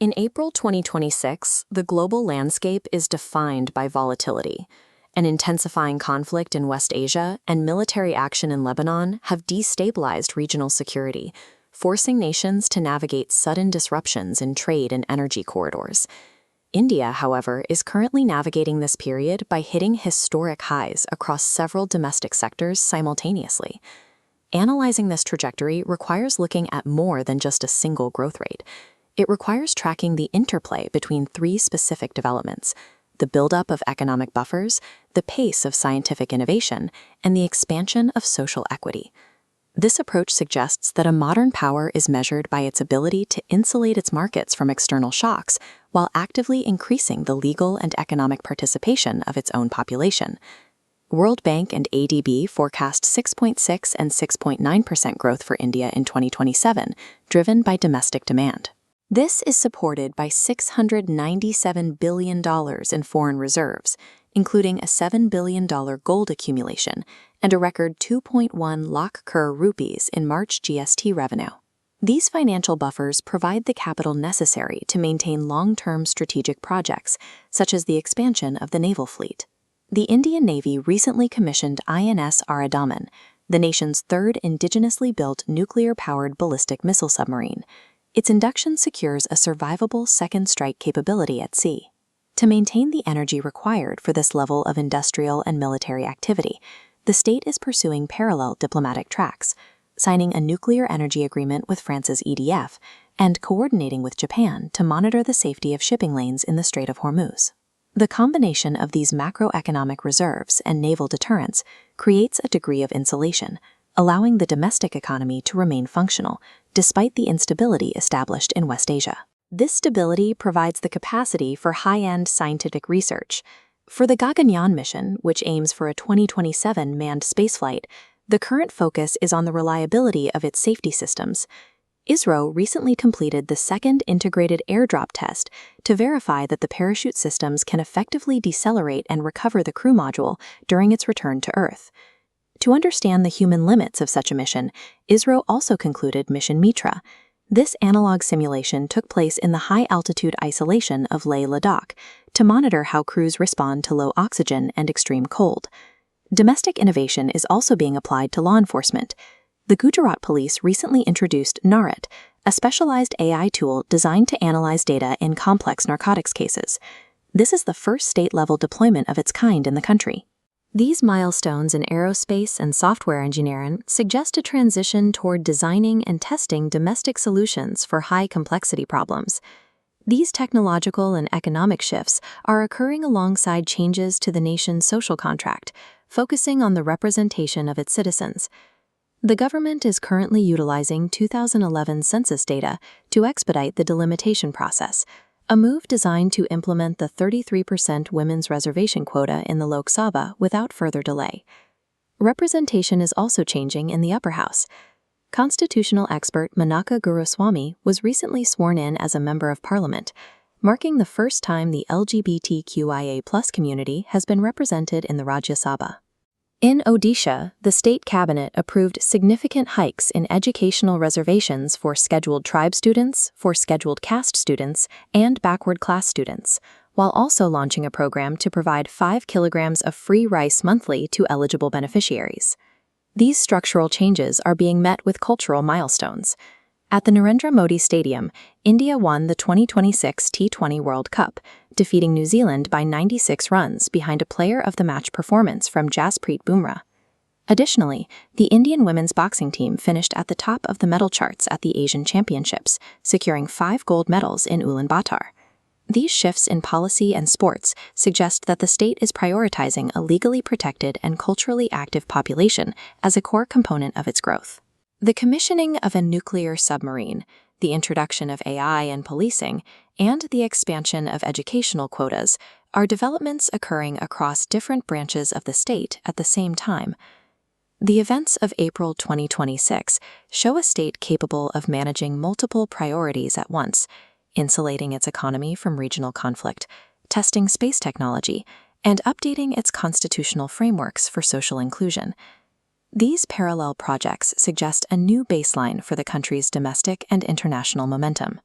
In April 2026, the global landscape is defined by volatility. An intensifying conflict in West Asia and military action in Lebanon have destabilized regional security, forcing nations to navigate sudden disruptions in trade and energy corridors. India, however, is currently navigating this period by hitting historic highs across several domestic sectors simultaneously. Analyzing this trajectory requires looking at more than just a single growth rate. It requires tracking the interplay between three specific developments: the buildup of economic buffers, the pace of scientific innovation, and the expansion of social equity. This approach suggests that a modern power is measured by its ability to insulate its markets from external shocks while actively increasing the legal and economic participation of its own population. World Bank and ADB forecast 6.6 and 6.9% growth for India in 2027, driven by domestic demand. This is supported by $697 billion in foreign reserves, including a $7 billion gold accumulation and a record 2.1 lakh crore rupees in March GST revenue. These financial buffers provide the capital necessary to maintain long-term strategic projects, such as the expansion of the naval fleet. The Indian Navy recently commissioned INS Aridhaman, the nation's third indigenously built nuclear-powered ballistic missile submarine. Its induction secures a survivable second strike capability at sea. To maintain the energy required for this level of industrial and military activity, the state is pursuing parallel diplomatic tracks, signing a nuclear energy agreement with France's EDF and coordinating with Japan to monitor the safety of shipping lanes in the Strait of Hormuz. The combination of these macroeconomic reserves and naval deterrence creates a degree of insulation, allowing the domestic economy to remain functional despite the instability established in West Asia. This stability provides the capacity for high-end scientific research. For the Gaganyaan mission, which aims for a 2027 manned spaceflight, the current focus is on the reliability of its safety systems. ISRO recently completed the second integrated airdrop test to verify that the parachute systems can effectively decelerate and recover the crew module during its return to Earth. To understand the human limits of such a mission, ISRO also concluded Mission Mitra. This analog simulation took place in the high-altitude isolation of Leh Ladakh to monitor how crews respond to low oxygen and extreme cold. Domestic innovation is also being applied to law enforcement. The Gujarat police recently introduced NARIT, a specialized AI tool designed to analyze data in complex narcotics cases. This is the first state-level deployment of its kind in the country. These milestones in aerospace and software engineering suggest a transition toward designing and testing domestic solutions for high-complexity problems. These technological and economic shifts are occurring alongside changes to the nation's social contract, focusing on the representation of its citizens. The government is currently utilizing 2011 census data to expedite the delimitation process, a move designed to implement the 33% women's reservation quota in the Lok Sabha without further delay. Representation is also changing in the upper house. Constitutional expert Menaka Guruswamy was recently sworn in as a member of parliament, marking the first time the LGBTQIA+ community has been represented in the Rajya Sabha. In Odisha, the state cabinet approved significant hikes in educational reservations for scheduled tribe students, for scheduled caste students, and backward class students, while also launching a program to provide 5 kilograms of free rice monthly to eligible beneficiaries. These structural changes are being met with cultural milestones. At the Narendra Modi Stadium, India won the 2026 T20 World Cup, defeating New Zealand by 96 runs behind a player of the match performance from Jasprit Bumrah. Additionally, the Indian women's boxing team finished at the top of the medal charts at the Asian Championships, securing 5 gold medals in Ulaanbaatar. These shifts in policy and sports suggest that the state is prioritizing a legally protected and culturally active population as a core component of its growth. The commissioning of a nuclear submarine, the introduction of AI and policing, and the expansion of educational quotas are developments occurring across different branches of the state at the same time. The events of April 2026 show a state capable of managing multiple priorities at once, insulating its economy from regional conflict, testing space technology, and updating its constitutional frameworks for social inclusion. These parallel projects suggest a new baseline for the country's domestic and international momentum.